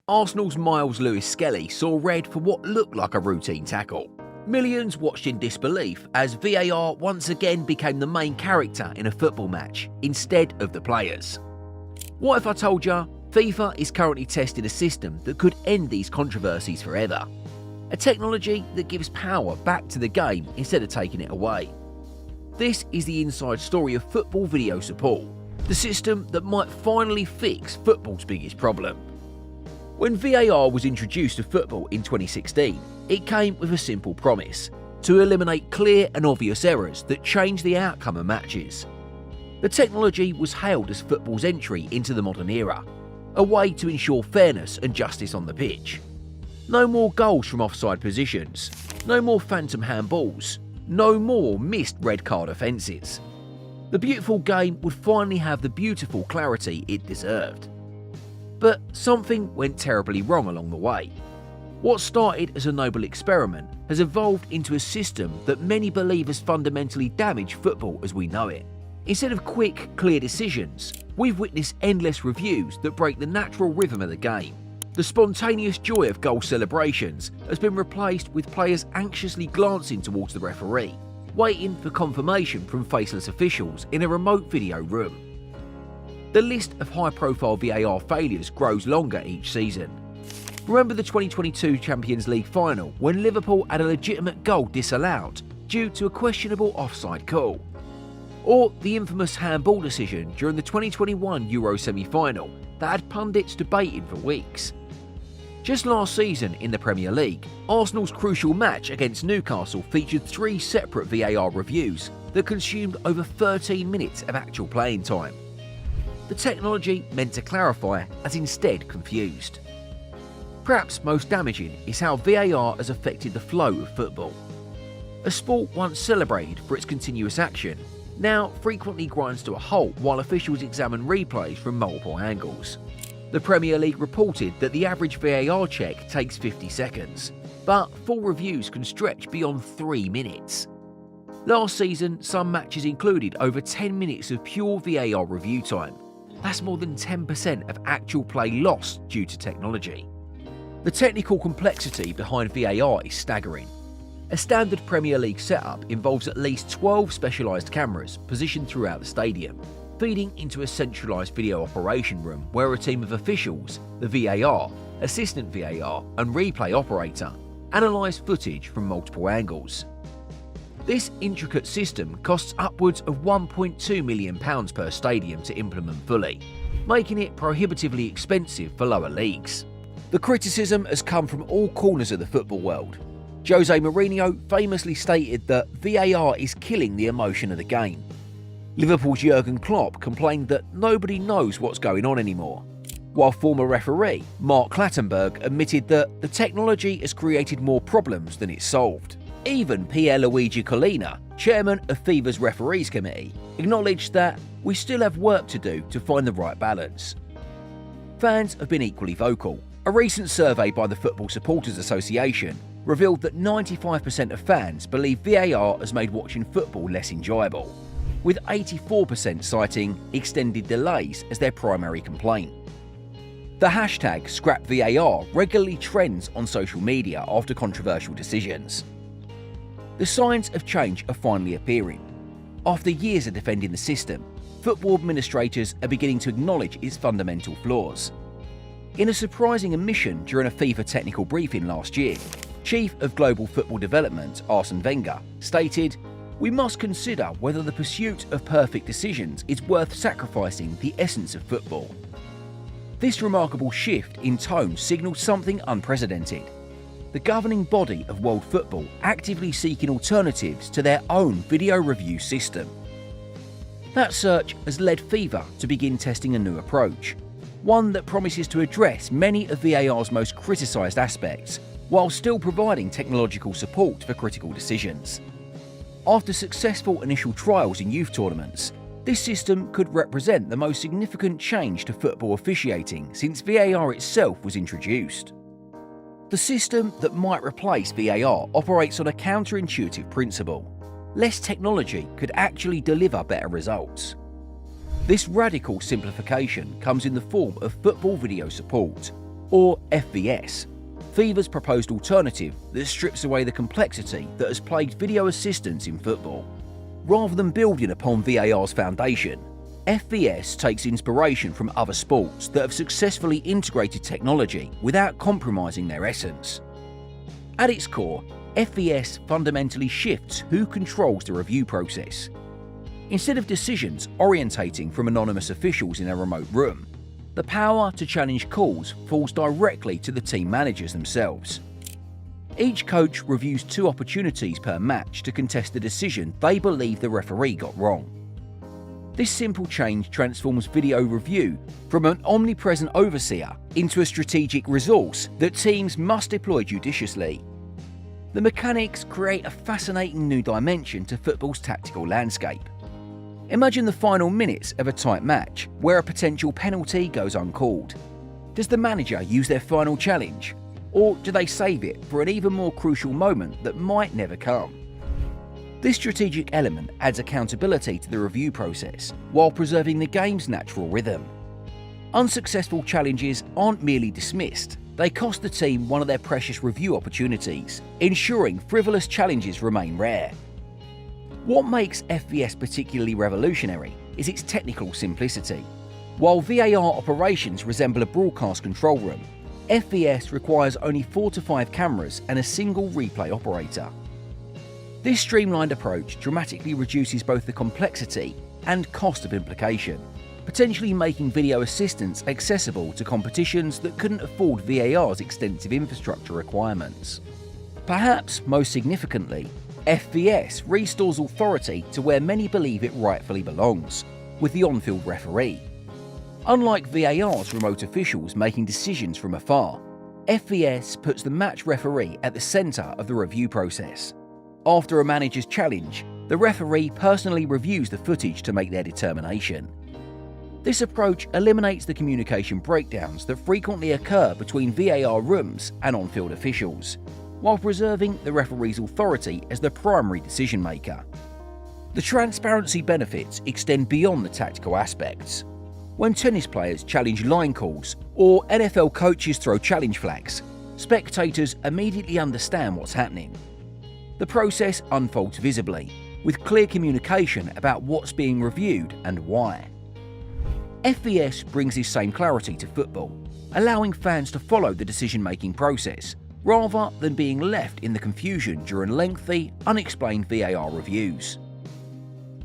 Arsenal's Miles Lewis-Skelly saw red for what looked like a routine tackle. Millions watched in disbelief as VAR once again became the main character in a football match, instead of the players. What if I told you FIFA is currently testing a system that could end these controversies forever? A technology that gives power back to the game instead of taking it away. This is the inside story of football video support, the system that might finally fix football's biggest problem. When VAR was introduced to football in 2016, it came with a simple promise: to eliminate clear and obvious errors that change the outcome of matches. The technology was hailed as football's entry into the modern era, a way to ensure fairness and justice on the pitch. No more goals from offside positions, no more phantom handballs, no more missed red card offences. The beautiful game would finally have the beautiful clarity it deserved. But something went terribly wrong along the way. What started as a noble experiment has evolved into a system that many believe has fundamentally damaged football as we know it. Instead of quick, clear decisions, we've witnessed endless reviews that break the natural rhythm of the game. The spontaneous joy of goal celebrations has been replaced with players anxiously glancing towards the referee, waiting for confirmation from faceless officials in a remote video room. The list of high-profile VAR failures grows longer each season. Remember the 2022 Champions League final when Liverpool had a legitimate goal disallowed due to a questionable offside call? Or the infamous handball decision during the 2021 Euro semi-final that had pundits debating for weeks? Just last season in the Premier League, Arsenal's crucial match against Newcastle featured 3 separate VAR reviews that consumed over 13 minutes of actual playing time. The technology meant to clarify has instead confused. Perhaps most damaging is how VAR has affected the flow of football. A sport once celebrated for its continuous action now frequently grinds to a halt while officials examine replays from multiple angles. The Premier League reported that the average VAR check takes 50 seconds, but full reviews can stretch beyond 3 minutes. Last season, some matches included over 10 minutes of pure VAR review time. That's more than 10% of actual play lost due to technology. The technical complexity behind VAR is staggering. A standard Premier League setup involves at least 12 specialised cameras positioned throughout the stadium, feeding into a centralised video operation room where a team of officials, the VAR, assistant VAR and replay operator, analyse footage from multiple angles. This intricate system costs upwards of £1.2 million per stadium to implement fully, making it prohibitively expensive for lower leagues. The criticism has come from all corners of the football world. Jose Mourinho famously stated that VAR is killing the emotion of the game. Liverpool's Jurgen Klopp complained that nobody knows what's going on anymore, while former referee Mark Clattenburg admitted that the technology has created more problems than it's solved. Even Pierluigi Collina, chairman of FIFA's Referees Committee, acknowledged that we still have work to do to find the right balance. Fans have been equally vocal. A recent survey by the Football Supporters Association revealed that 95% of fans believe VAR has made watching football less enjoyable, with 84% citing extended delays as their primary complaint. The hashtag #ScrapVAR regularly trends on social media after controversial decisions. The signs of change are finally appearing. After years of defending the system, football administrators are beginning to acknowledge its fundamental flaws. In a surprising admission during a FIFA technical briefing last year, Chief of Global Football Development Arsene Wenger stated, "We must consider whether the pursuit of perfect decisions is worth sacrificing the essence of football." This remarkable shift in tone signals something unprecedented. The governing body of world football actively seeking alternatives to their own video review system. That search has led FIFA to begin testing a new approach, one that promises to address many of VAR's most criticised aspects, while still providing technological support for critical decisions. After successful initial trials in youth tournaments, this system could represent the most significant change to football officiating since VAR itself was introduced. The system that might replace VAR operates on a counterintuitive principle. Less technology could actually deliver better results. This radical simplification comes in the form of football video support, or FVS, FIFA's proposed alternative that strips away the complexity that has plagued video assistance in football. Rather than building upon VAR's foundation, FVS takes inspiration from other sports that have successfully integrated technology without compromising their essence. At its core, FVS fundamentally shifts who controls the review process. Instead of decisions orientating from anonymous officials in a remote room, the power to challenge calls falls directly to the team managers themselves. Each coach reviews 2 opportunities per match to contest the decision they believe the referee got wrong. This simple change transforms video review from an omnipresent overseer into a strategic resource that teams must deploy judiciously. The mechanics create a fascinating new dimension to football's tactical landscape. Imagine the final minutes of a tight match where a potential penalty goes uncalled. Does the manager use their final challenge, or do they save it for an even more crucial moment that might never come? This strategic element adds accountability to the review process while preserving the game's natural rhythm. Unsuccessful challenges aren't merely dismissed, they cost the team one of their precious review opportunities, ensuring frivolous challenges remain rare. What makes FVS particularly revolutionary is its technical simplicity. While VAR operations resemble a broadcast control room, FVS requires only 4 to 5 cameras and a single replay operator. This streamlined approach dramatically reduces both the complexity and cost of implication, potentially making video assistance accessible to competitions that couldn't afford VAR's extensive infrastructure requirements. Perhaps most significantly, FVS restores authority to where many believe it rightfully belongs, with the on-field referee. Unlike VAR's remote officials making decisions from afar, FVS puts the match referee at the centre of the review process. After a manager's challenge, the referee personally reviews the footage to make their determination. This approach eliminates the communication breakdowns that frequently occur between VAR rooms and on-field officials, while preserving the referee's authority as the primary decision-maker. The transparency benefits extend beyond the tactical aspects. When tennis players challenge line calls or NFL coaches throw challenge flags, spectators immediately understand what's happening. The process unfolds visibly, with clear communication about what's being reviewed and why. FVS brings this same clarity to football, allowing fans to follow the decision-making process rather than being left in the confusion during lengthy, unexplained VAR reviews.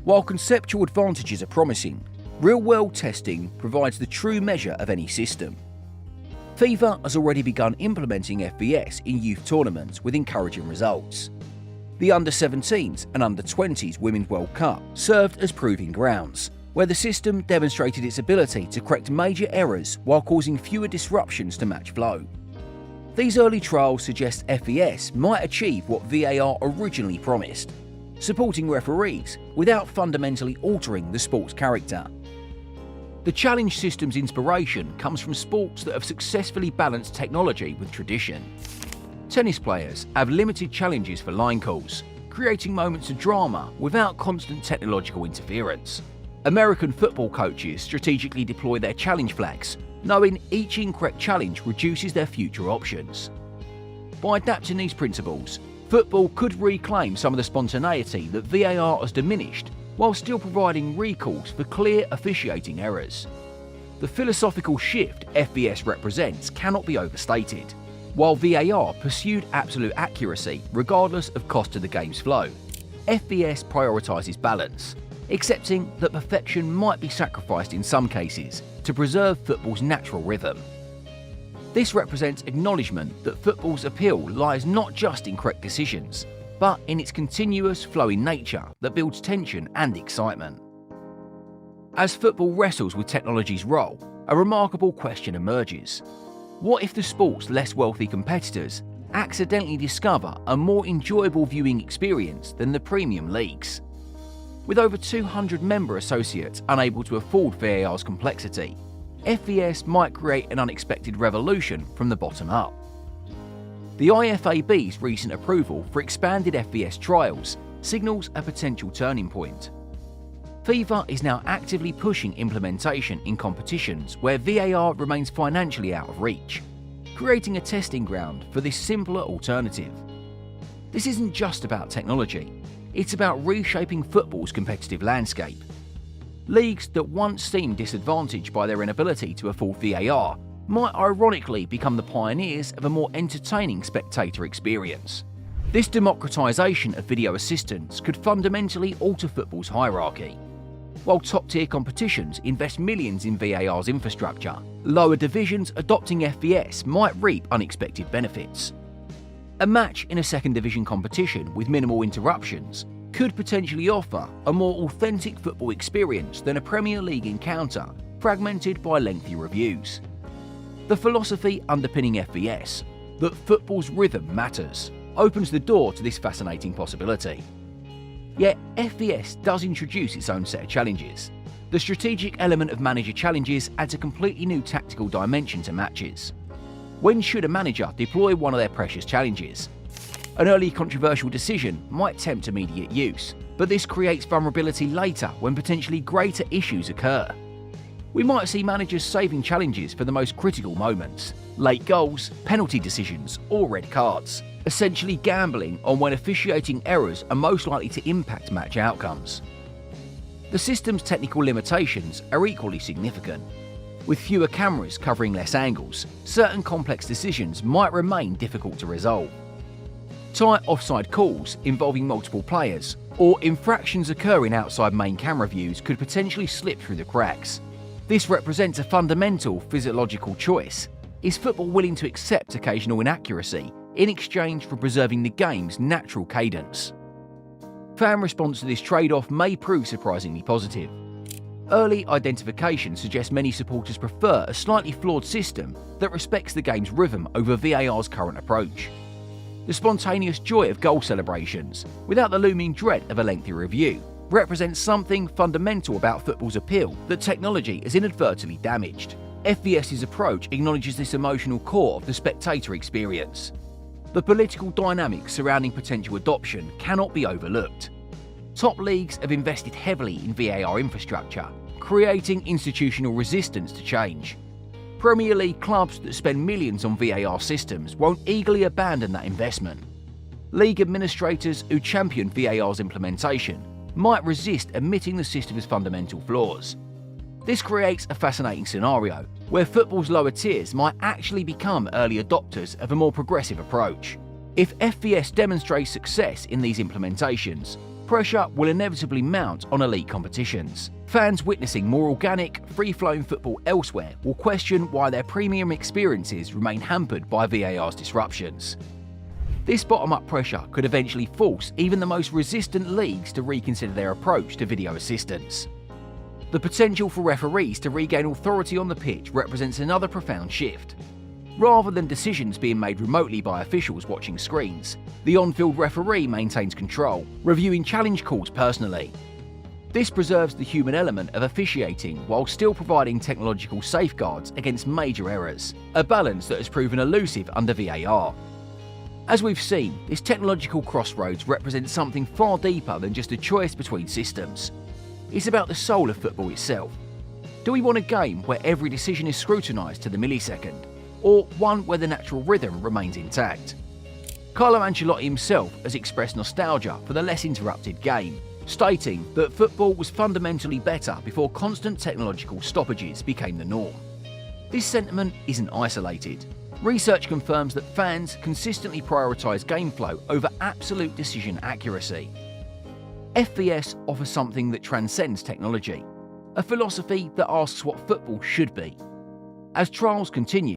While conceptual advantages are promising, real-world testing provides the true measure of any system. FIFA has already begun implementing FVS in youth tournaments with encouraging results. The Under-17s and Under-20s Women's World Cup served as proving grounds, where the system demonstrated its ability to correct major errors while causing fewer disruptions to match flow. These early trials suggest FVS might achieve what VAR originally promised, supporting referees without fundamentally altering the sport's character. The challenge system's inspiration comes from sports that have successfully balanced technology with tradition. Tennis players have limited challenges for line calls, creating moments of drama without constant technological interference. American football coaches strategically deploy their challenge flags, knowing each incorrect challenge reduces their future options. By adapting these principles, football could reclaim some of the spontaneity that VAR has diminished while still providing recalls for clear officiating errors. The philosophical shift FVS represents cannot be overstated. While VAR pursued absolute accuracy regardless of cost to the game's flow, FVS prioritises balance, accepting that perfection might be sacrificed in some cases to preserve football's natural rhythm. This represents acknowledgement that football's appeal lies not just in correct decisions, but in its continuous flowing nature that builds tension and excitement. As football wrestles with technology's role, a remarkable question emerges. What if the sport's less wealthy competitors accidentally discover a more enjoyable viewing experience than the premium leagues? With over 200 member associates unable to afford VAR's complexity, FVS might create an unexpected revolution from the bottom up. The IFAB's recent approval for expanded FVS trials signals a potential turning point. FIFA is now actively pushing implementation in competitions where VAR remains financially out of reach. creating a testing ground for this simpler alternative. This isn't just about technology, it's about reshaping football's competitive landscape. Leagues that once seemed disadvantaged by their inability to afford VAR might ironically become the pioneers of a more entertaining spectator experience. This democratisation of video assistance could fundamentally alter football's hierarchy. While top-tier competitions invest millions in VAR's infrastructure, lower divisions adopting FVS might reap unexpected benefits. A match in a second division competition with minimal interruptions could potentially offer a more authentic football experience than a Premier League encounter fragmented by lengthy reviews. The philosophy underpinning FVS, that football's rhythm matters, opens the door to this fascinating possibility. Yet FVS does introduce its own set of challenges. The strategic element of manager challenges adds a completely new tactical dimension to matches. When should a manager deploy one of their precious challenges? An early controversial decision might tempt immediate use, but this creates vulnerability later when potentially greater issues occur. We might see managers saving challenges for the most critical moments, late goals, penalty decisions, or red cards, essentially gambling on when officiating errors are most likely to impact match outcomes. The system's technical limitations are equally significant. With fewer cameras covering less angles, certain complex decisions might remain difficult to resolve. Tight offside calls involving multiple players, or infractions occurring outside main camera views could potentially slip through the cracks. This represents a fundamental physiological choice. Is football willing to accept occasional inaccuracy in exchange for preserving the game's natural cadence? Fan response to this trade-off may prove surprisingly positive. Early identification suggests many supporters prefer a slightly flawed system that respects the game's rhythm over VAR's current approach. The spontaneous joy of goal celebrations, without the looming dread of a lengthy review, represents something fundamental about football's appeal that technology has inadvertently damaged. FVS's approach acknowledges this emotional core of the spectator experience. The political dynamics surrounding potential adoption cannot be overlooked. Top leagues have invested heavily in VAR infrastructure, creating institutional resistance to change. Premier League clubs that spend millions on VAR systems won't eagerly abandon that investment. League administrators who champion VAR's implementation might resist admitting the system's fundamental flaws. This creates a fascinating scenario where football's lower tiers might actually become early adopters of a more progressive approach. If FVS demonstrates success in these implementations, pressure will inevitably mount on elite competitions. Fans witnessing more organic, free-flowing football elsewhere will question why their premium experiences remain hampered by VAR's disruptions. This bottom-up pressure could eventually force even the most resistant leagues to reconsider their approach to video assistance. The potential for referees to regain authority on the pitch represents another profound shift. Rather than decisions being made remotely by officials watching screens, the on-field referee maintains control, reviewing challenge calls personally. This preserves the human element of officiating while still providing technological safeguards against major errors, a balance that has proven elusive under VAR. As we've seen, this technological crossroads represents something far deeper than just a choice between systems. It's about the soul of football itself. Do we want a game where every decision is scrutinised to the millisecond, or one where the natural rhythm remains intact? Carlo Ancelotti himself has expressed nostalgia for the less interrupted game, stating that football was fundamentally better before constant technological stoppages became the norm. This sentiment isn't isolated. Research confirms that fans consistently prioritise game flow over absolute decision accuracy. FVS offers something that transcends technology, a philosophy that asks what football should be. As trials continue,